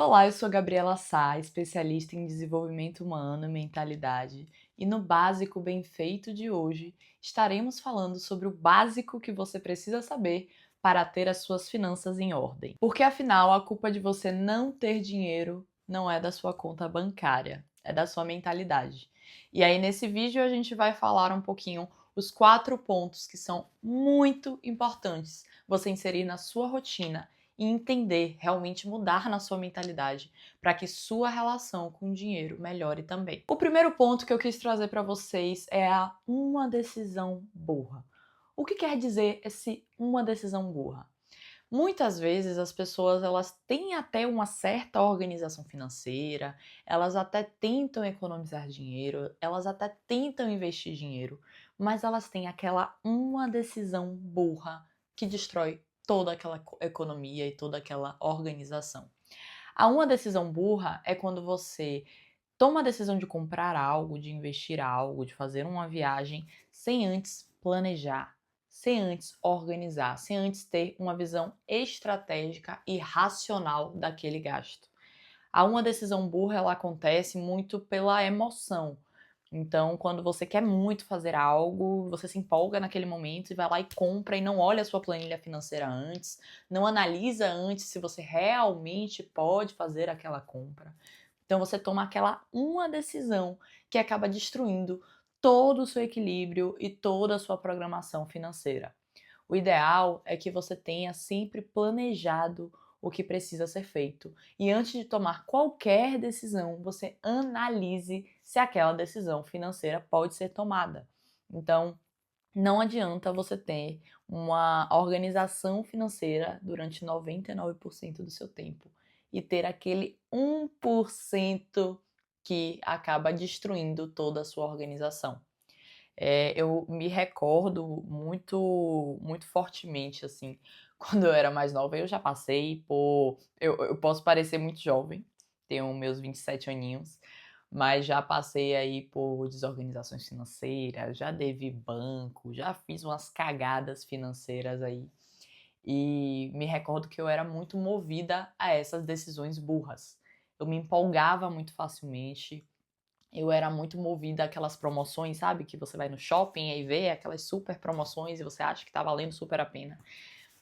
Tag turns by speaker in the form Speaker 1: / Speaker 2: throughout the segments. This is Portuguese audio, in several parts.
Speaker 1: Olá, eu sou Gabriela Sá, especialista em desenvolvimento humano e mentalidade, e no Básico Bem Feito de hoje estaremos falando sobre o básico que você precisa saber para ter as suas finanças em ordem. Porque afinal, a culpa de você não ter dinheiro não é da sua conta bancária, é da sua mentalidade. E aí, nesse vídeo, a gente vai falar um pouquinho os 4 pontos que são muito importantes você inserir na sua rotina e entender, realmente mudar na sua mentalidade para que sua relação com o dinheiro melhore também. O primeiro ponto que eu quis trazer para vocês é a uma decisão burra. O que quer dizer esse uma decisão burra? Muitas vezes as pessoas elas têm até uma certa organização financeira, elas até tentam economizar dinheiro, elas até tentam investir dinheiro, mas elas têm aquela uma decisão burra que destrói toda aquela economia e toda aquela organização. A uma decisão burra é quando você toma a decisão de comprar algo, de investir algo, de fazer uma viagem sem antes planejar, sem antes organizar, sem antes ter uma visão estratégica e racional daquele gasto. A uma decisão burra ela acontece muito pela emoção. Então, quando você quer muito fazer algo, você se empolga naquele momento e vai lá e compra e não olha a sua planilha financeira antes, não analisa antes se você realmente pode fazer aquela compra. Então você toma aquela uma decisão que acaba destruindo todo o seu equilíbrio e toda a sua programação financeira. O ideal é que você tenha sempre planejado o que precisa ser feito. E antes de tomar qualquer decisão, você analise se aquela decisão financeira pode ser tomada. Então, não adianta você ter uma organização financeira durante 99% do seu tempo e ter aquele 1% que acaba destruindo toda a sua organização. Eu me recordo muito fortemente, assim, quando eu era mais nova, eu já passei por. Eu posso parecer muito jovem, tenho meus 27 aninhos, mas já passei aí por desorganizações financeiras, já devi banco, já fiz umas cagadas financeiras aí. E me recordo que eu era muito movida a essas decisões burras. Eu me empolgava muito facilmente, eu era muito movida àquelas promoções, sabe? Que você vai no shopping e vê aquelas super promoções e você acha que tá valendo super a pena.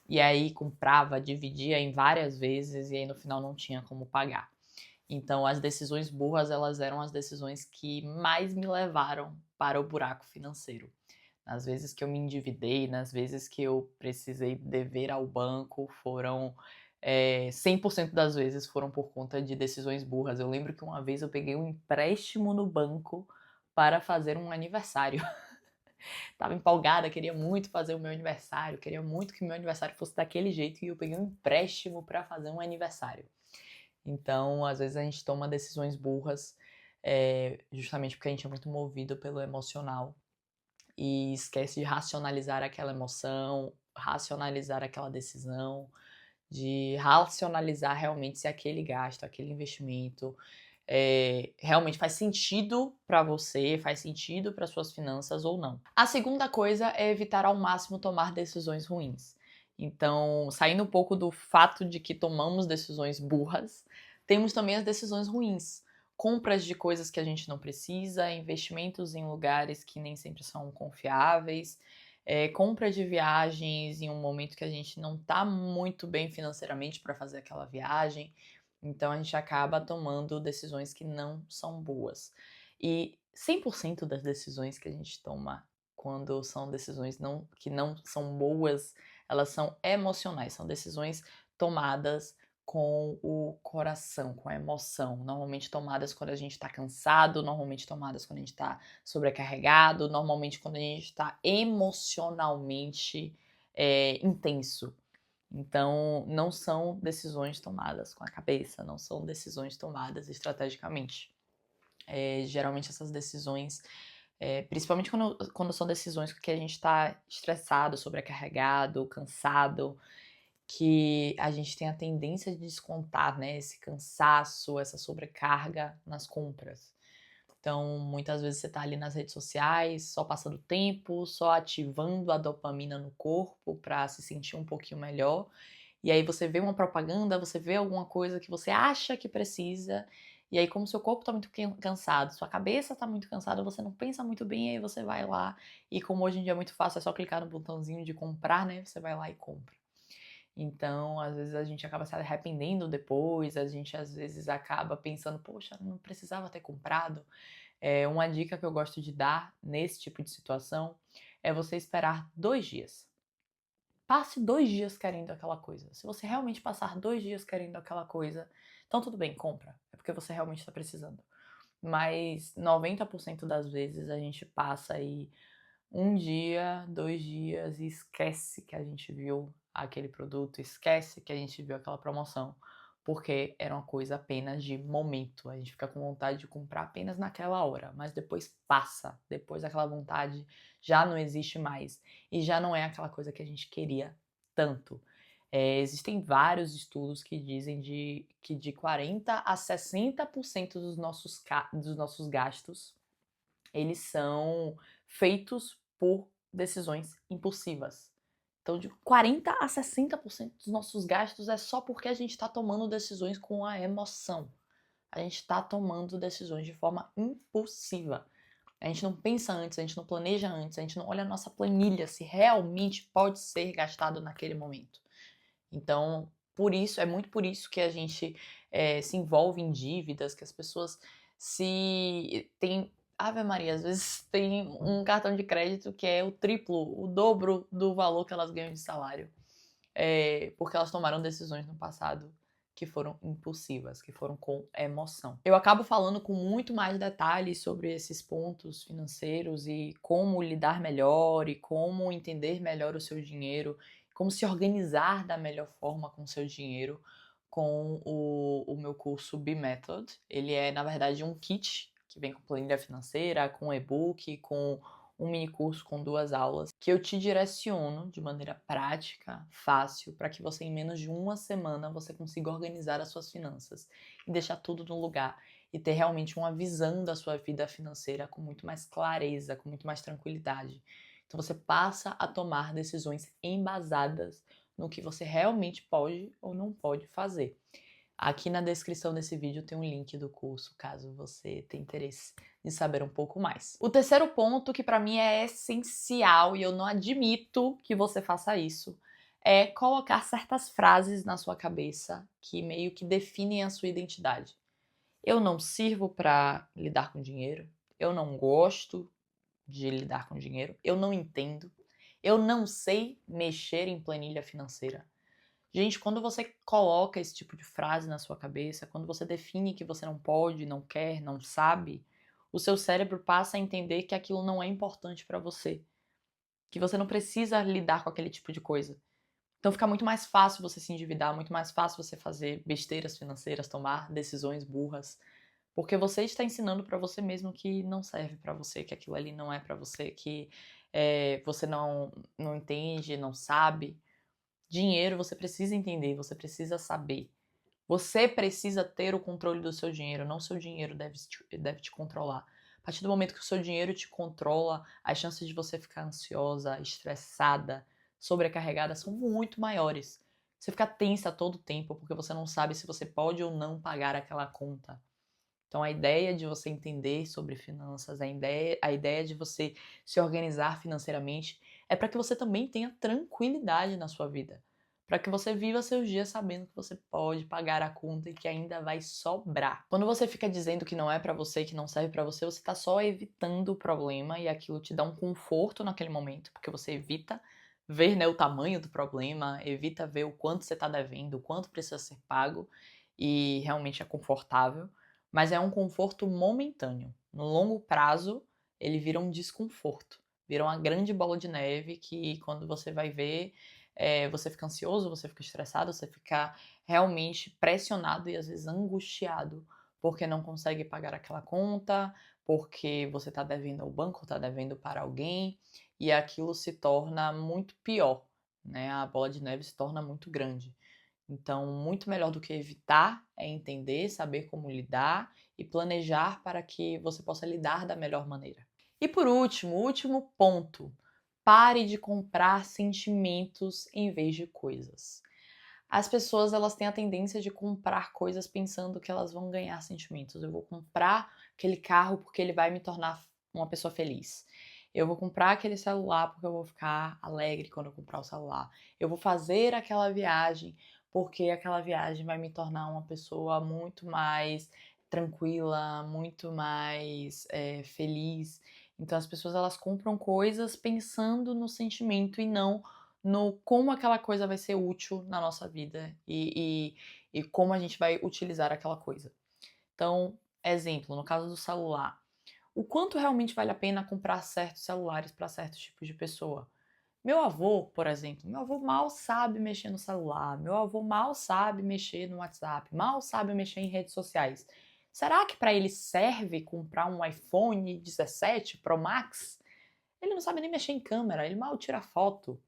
Speaker 1: E aí comprava, dividia em várias vezes e aí no final não tinha como pagar. Então as decisões burras, elas eram as decisões que mais me levaram para o buraco financeiro. Nas vezes que eu me endividei, nas vezes que eu precisei dever ao banco, foram 100% das vezes foram por conta de decisões burras. Eu lembro que uma vez eu peguei um empréstimo no banco para fazer um aniversário. Tava empolgada, queria muito fazer o meu aniversário, queria muito que o meu aniversário fosse daquele jeito e eu peguei um empréstimo para fazer um aniversário. Então, às vezes a gente toma decisões burras justamente porque a gente é muito movido pelo emocional e esquece de racionalizar aquela emoção, racionalizar aquela decisão, de racionalizar realmente se aquele gasto, aquele investimento realmente faz sentido para você, faz sentido para suas finanças ou não. A segunda coisa é evitar ao máximo tomar decisões ruins. Então, saindo um pouco do fato de que tomamos decisões burras, temos também as decisões ruins. Compras de coisas que a gente não precisa, investimentos em lugares que nem sempre são confiáveis, compra de viagens em um momento que a gente não está muito bem financeiramente para fazer aquela viagem. Então a gente acaba tomando decisões que não são boas. E 100% das decisões que a gente toma quando são decisões que não são boas, elas são emocionais, são decisões tomadas com o coração, com a emoção. Normalmente tomadas quando a gente está cansado, normalmente tomadas quando a gente está sobrecarregado, normalmente quando a gente está emocionalmente intenso. Então, não são decisões tomadas com a cabeça, não são decisões tomadas estrategicamente. Geralmente essas decisões, principalmente quando são decisões que a gente está estressado, sobrecarregado, cansado, que a gente tem a tendência de descontar, né, esse cansaço, essa sobrecarga nas compras. Então, muitas vezes você tá ali nas redes sociais, só passando tempo, só ativando a dopamina no corpo para se sentir um pouquinho melhor. E aí você vê uma propaganda, você vê alguma coisa que você acha que precisa, e aí como seu corpo tá muito cansado, sua cabeça tá muito cansada, você não pensa muito bem, aí você vai lá, e como hoje em dia é muito fácil, é só clicar no botãozinho de comprar, né? Você vai lá e compra. Então, às vezes a gente acaba se arrependendo depois, a gente às vezes acaba pensando, poxa, não precisava ter comprado. Uma dica que eu gosto de dar nesse tipo de situação é você esperar 2 dias. Passe 2 dias querendo aquela coisa. Se você realmente passar 2 dias querendo aquela coisa, então tudo bem, compra. É porque você realmente está precisando. Mas 90% das vezes a gente passa aí 1 dia, 2 dias e esquece que a gente viu aquele produto, esquece que a gente viu aquela promoção, porque era uma coisa apenas de momento. A gente fica com vontade de comprar apenas naquela hora, mas depois passa, depois aquela vontade já não existe mais e já não é aquela coisa que a gente queria tanto. Existem vários estudos que dizem que de 40 a 60% dos nossos gastos eles são feitos por decisões impulsivas. Então, de 40 a 60% dos nossos gastos é só porque a gente está tomando decisões com a emoção. A gente está tomando decisões de forma impulsiva. A gente não pensa antes, a gente não planeja antes, a gente não olha a nossa planilha se realmente pode ser gastado naquele momento. Então, por isso, é muito por isso que a gente se envolve em dívidas, que as pessoas se tem Ave Maria, às vezes tem um cartão de crédito que é o triplo, o dobro do valor que elas ganham de salário. Porque elas tomaram decisões no passado que foram impulsivas, que foram com emoção. Eu acabo falando com muito mais detalhes sobre esses pontos financeiros e como lidar melhor e como entender melhor o seu dinheiro, como se organizar da melhor forma com o seu dinheiro com o meu curso B-Method. Ele é, na verdade, um kit que vem com planilha financeira, com e-book, com um mini curso com 2 aulas que eu te direciono de maneira prática, fácil, para que você em menos de uma semana você consiga organizar as suas finanças e deixar tudo no lugar e ter realmente uma visão da sua vida financeira com muito mais clareza, com muito mais tranquilidade. Então você passa a tomar decisões embasadas no que você realmente pode ou não pode fazer. Aqui na descrição desse vídeo tem um link do curso, caso você tenha interesse em saber um pouco mais. O terceiro ponto, que para mim é essencial e eu não admito que você faça isso, é colocar certas frases na sua cabeça que meio que definem a sua identidade. Eu não sirvo para lidar com dinheiro, eu não gosto de lidar com dinheiro, eu não entendo, eu não sei mexer em planilha financeira. Gente, quando você coloca esse tipo de frase na sua cabeça, quando você define que você não pode, não quer, não sabe, o seu cérebro passa a entender que aquilo não é importante para você, que você não precisa lidar com aquele tipo de coisa. Então fica muito mais fácil você se endividar, muito mais fácil você fazer besteiras financeiras, tomar decisões burras, porque você está ensinando para você mesmo que não serve para você, que aquilo ali não é para você, que você não entende, não sabe. Dinheiro você precisa entender, você precisa saber. Você precisa ter o controle do seu dinheiro, não seu dinheiro deve te controlar. A partir do momento que o seu dinheiro te controla, as chances de você ficar ansiosa, estressada, sobrecarregada são muito maiores. Você fica tensa todo o tempo porque você não sabe se você pode ou não pagar aquela conta. Então a ideia de você entender sobre finanças, a ideia de você se organizar financeiramente é para que você também tenha tranquilidade na sua vida. Para que você viva seus dias sabendo que você pode pagar a conta e que ainda vai sobrar. Quando você fica dizendo que não é para você, que não serve para você, você tá só evitando o problema e aquilo te dá um conforto naquele momento, porque você evita ver, né, o tamanho do problema, evita ver o quanto você tá devendo, o quanto precisa ser pago e realmente é confortável, mas é um conforto momentâneo. No longo prazo, ele vira um desconforto, vira uma grande bola de neve que quando você vai ver você fica ansioso, você fica estressado, você fica realmente pressionado e às vezes angustiado porque não consegue pagar aquela conta, porque você está devendo ao banco, está devendo para alguém e aquilo se torna muito pior, né? A bola de neve se torna muito grande. Então, muito melhor do que evitar é entender, saber como lidar e planejar para que você possa lidar da melhor maneira. E por último, o último ponto, pare de comprar sentimentos em vez de coisas. As pessoas, elas têm a tendência de comprar coisas pensando que elas vão ganhar sentimentos. Eu vou comprar aquele carro porque ele vai me tornar uma pessoa feliz. Eu vou comprar aquele celular porque eu vou ficar alegre quando eu comprar o celular. Eu vou fazer aquela viagem porque aquela viagem vai me tornar uma pessoa muito mais tranquila, muito mais feliz. Então as pessoas, elas compram coisas pensando no sentimento e não no como aquela coisa vai ser útil na nossa vida e como a gente vai utilizar aquela coisa. Então, exemplo, no caso do celular, o quanto realmente vale a pena comprar certos celulares para certos tipos de pessoa? Meu avô, por exemplo, meu avô mal sabe mexer no celular, meu avô mal sabe mexer no WhatsApp, mal sabe mexer em redes sociais. Será que para ele serve comprar um iPhone 17 Pro Max? Ele não sabe nem mexer em câmera, ele mal tira foto.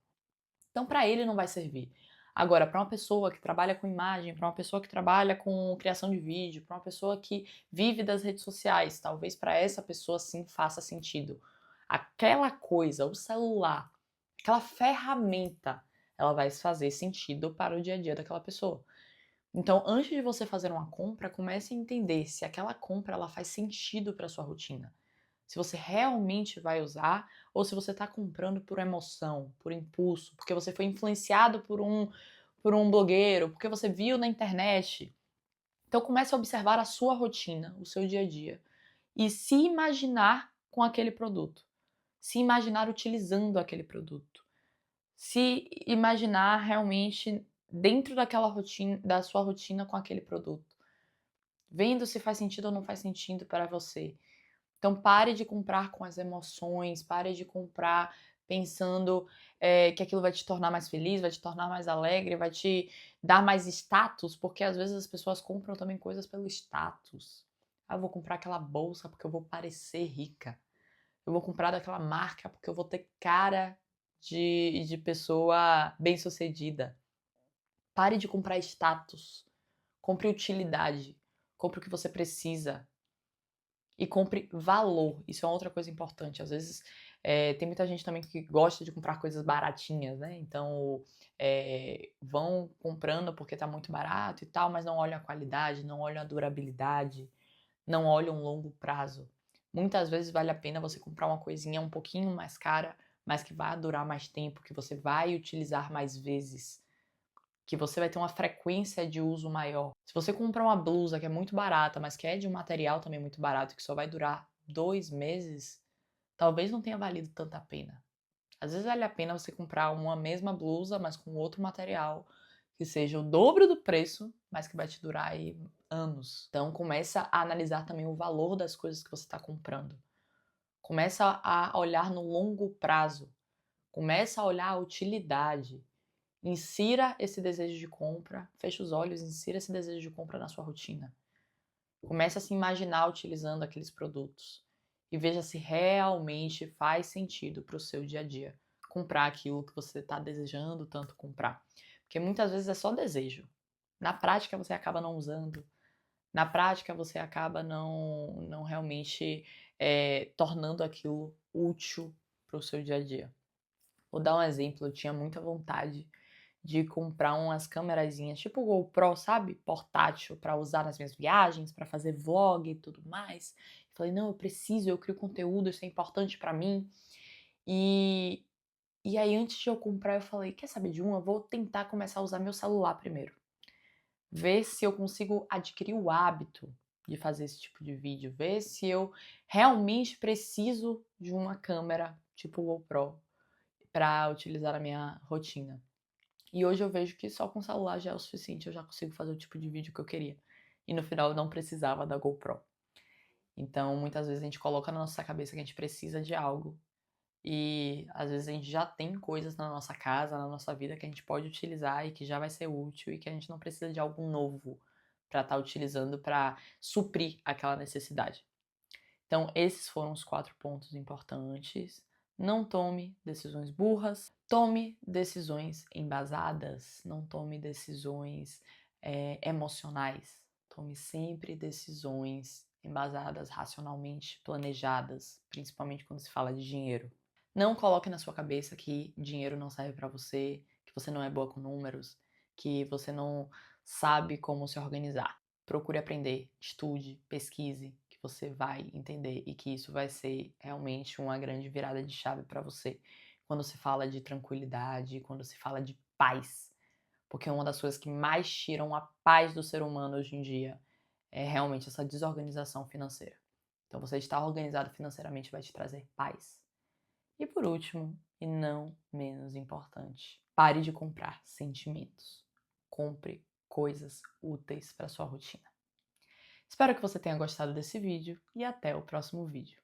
Speaker 1: Então, para ele não vai servir. Agora, para uma pessoa que trabalha com imagem, para uma pessoa que trabalha com criação de vídeo, para uma pessoa que vive das redes sociais, talvez para essa pessoa sim faça sentido. Aquela coisa, o celular, aquela ferramenta, ela vai fazer sentido para o dia a dia daquela pessoa. Então, antes de você fazer uma compra, comece a entender se aquela compra ela faz sentido para sua rotina. Se você realmente vai usar ou se você está comprando por emoção, por impulso, porque você foi influenciado por um blogueiro, porque você viu na internet. Então comece a observar a sua rotina, o seu dia a dia e se imaginar com aquele produto, se imaginar utilizando aquele produto, se imaginar realmente dentro daquela rotina, da sua rotina com aquele produto, vendo se faz sentido ou não faz sentido para você. Então pare de comprar com as emoções, pare de comprar pensando que aquilo vai te tornar mais feliz, vai te tornar mais alegre, vai te dar mais status, porque às vezes as pessoas compram também coisas pelo status. Ah, eu vou comprar aquela bolsa porque eu vou parecer rica. Eu vou comprar daquela marca porque eu vou ter cara de pessoa bem-sucedida. Pare de comprar status. Compre utilidade. Compre o que você precisa. E compre valor. Isso é outra coisa importante. Às vezes tem muita gente também que gosta de comprar coisas baratinhas, né? Então vão comprando porque tá muito barato e tal, mas não olham a qualidade, não olham a durabilidade, não olham o longo prazo. Muitas vezes vale a pena você comprar uma coisinha um pouquinho mais cara, mas que vai durar mais tempo, que você vai utilizar mais vezes, que você vai ter uma frequência de uso maior. Se você comprar uma blusa que é muito barata, mas que é de um material também muito barato, que só vai durar 2 meses, talvez não tenha valido tanta pena. Às vezes vale a pena você comprar uma mesma blusa, mas com outro material, que seja o dobro do preço, mas que vai te durar aí anos. Então começa a analisar também o valor das coisas que você está comprando. Começa a olhar no longo prazo. Começa a olhar a utilidade. Insira esse desejo de compra, feche os olhos, insira esse desejo de compra na sua rotina. Comece a se imaginar utilizando aqueles produtos e veja se realmente faz sentido para o seu dia a dia comprar aquilo que você está desejando tanto comprar. Porque muitas vezes é só desejo. Na prática você acaba não usando, na prática você acaba não realmente tornando aquilo útil para o seu dia a dia. Vou dar um exemplo, eu tinha muita vontade de comprar umas câmerazinhas tipo GoPro, sabe? Portátil para usar nas minhas viagens, para fazer vlog e tudo mais. Falei, não, eu preciso, eu crio conteúdo, isso é importante para mim. E, e aí, antes de eu comprar, eu falei, quer saber de uma? Eu vou tentar começar a usar meu celular primeiro. Ver se eu consigo adquirir o hábito de fazer esse tipo de vídeo. Ver se eu realmente preciso de uma câmera tipo GoPro para utilizar na minha rotina. E hoje eu vejo que só com o celular já é o suficiente, eu já consigo fazer o tipo de vídeo que eu queria. E no final eu não precisava da GoPro. Então, muitas vezes a gente coloca na nossa cabeça que a gente precisa de algo e às vezes a gente já tem coisas na nossa casa, na nossa vida que a gente pode utilizar e que já vai ser útil e que a gente não precisa de algo novo para estar utilizando para suprir aquela necessidade. Então, esses foram os 4 pontos importantes. Não tome decisões burras, tome decisões embasadas, não tome decisões emocionais. Tome sempre decisões embasadas, racionalmente planejadas, principalmente quando se fala de dinheiro. Não coloque na sua cabeça que dinheiro não serve para você, que você não é boa com números, que você não sabe como se organizar. Procure aprender, estude, pesquise, que você vai entender e que isso vai ser realmente uma grande virada de chave para você quando se fala de tranquilidade, quando se fala de paz. Porque uma das coisas que mais tiram a paz do ser humano hoje em dia é realmente essa desorganização financeira. Então, você estar organizado financeiramente vai te trazer paz. E por último, e não menos importante, pare de comprar sentimentos. Compre coisas úteis para sua rotina. Espero que você tenha gostado desse vídeo e até o próximo vídeo.